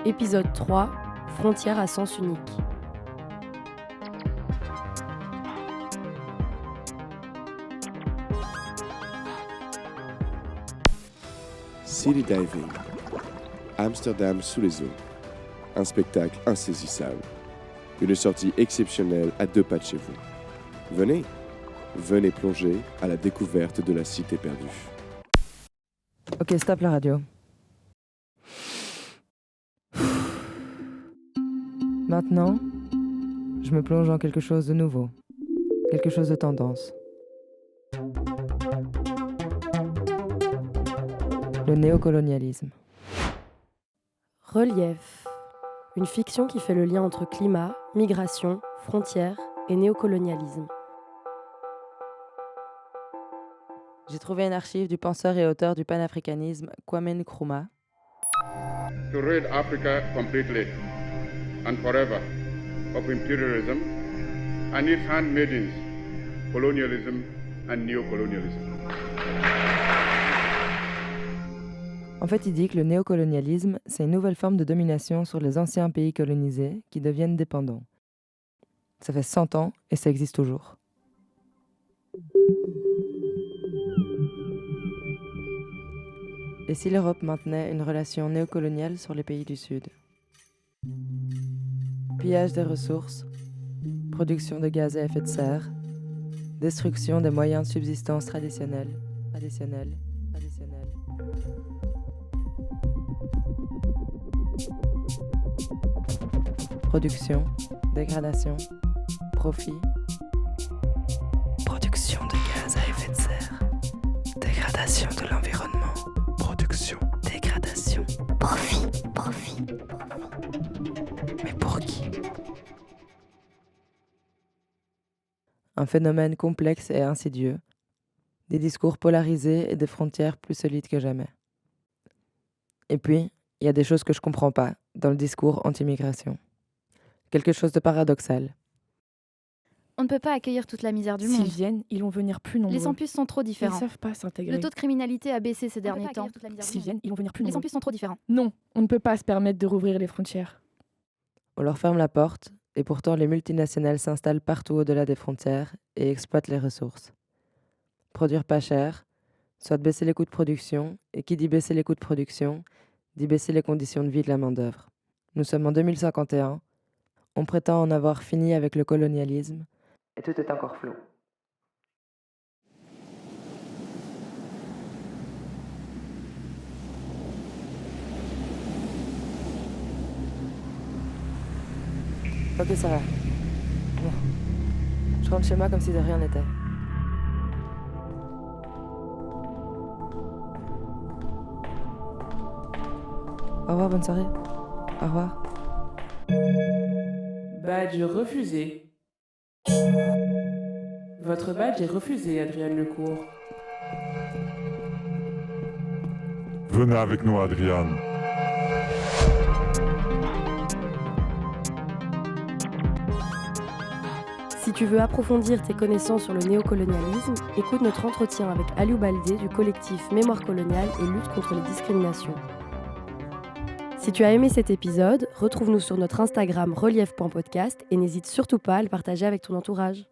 Épisode 3, Frontières à sens unique. City Diving, Amsterdam sous les eaux, un spectacle insaisissable, une sortie exceptionnelle à 2 pas de chez vous. Venez plonger à la découverte de la cité perdue. Ok, stop la radio. Maintenant, je me plonge dans quelque chose de nouveau, quelque chose de tendance. Le néocolonialisme. Relief, une fiction qui fait le lien entre climat, migration, frontières et néocolonialisme. J'ai trouvé une archive du penseur et auteur du panafricanisme Kwame Nkrumah. To rid Africa completely and forever of imperialism and its handmaidens, colonialism and neocolonialism. En fait, il dit que le néocolonialisme, c'est une nouvelle forme de domination sur les anciens pays colonisés qui deviennent dépendants. Ça fait 100 ans et ça existe toujours. Et si l'Europe maintenait une relation néocoloniale sur les pays du Sud? Pillage des ressources, production de gaz à effet de serre, destruction des moyens de subsistance traditionnels. Production, dégradation, profit. Production de gaz à effet de serre, dégradation de l'environnement. Production, dégradation, profit. Mais pour qui? Un phénomène complexe et insidieux, des discours polarisés et des frontières plus solides que jamais. Et puis, il y a des choses que je comprends pas dans le discours anti-migration. Quelque chose de paradoxal. On ne peut pas accueillir toute la misère du monde. S'ils viennent, ils vont venir plus nombreux. Les campus sont trop Ils différents. ne savent pas s'intégrer. Le taux de criminalité a baissé ces derniers temps. S'ils viennent, ils vont venir plus Les nombreux. campus sont trop différents. Non, on ne peut pas se permettre de rouvrir les frontières. On leur ferme la porte, et pourtant les multinationales s'installent partout au-delà des frontières et exploitent les ressources. Produire pas cher, soit baisser les coûts de production, et qui dit baisser les coûts de production, dit baisser les conditions de vie de la main-d'œuvre. Nous sommes en 2051, on prétend en avoir fini avec le colonialisme, et tout est encore flou. Ok, ça va. Bon. Je rentre chez moi comme si de rien n'était. Au revoir, bonne soirée. Au revoir. Badge refusé. Votre badge est refusé, Adrienne Lecourt. Venez avec nous, Adriane. Si tu veux approfondir tes connaissances sur le néocolonialisme, écoute notre entretien avec Aliou Baldé du collectif Mémoire coloniale et lutte contre les discriminations. Si tu as aimé cet épisode, retrouve-nous sur notre Instagram relief.podcast et n'hésite surtout pas à le partager avec ton entourage.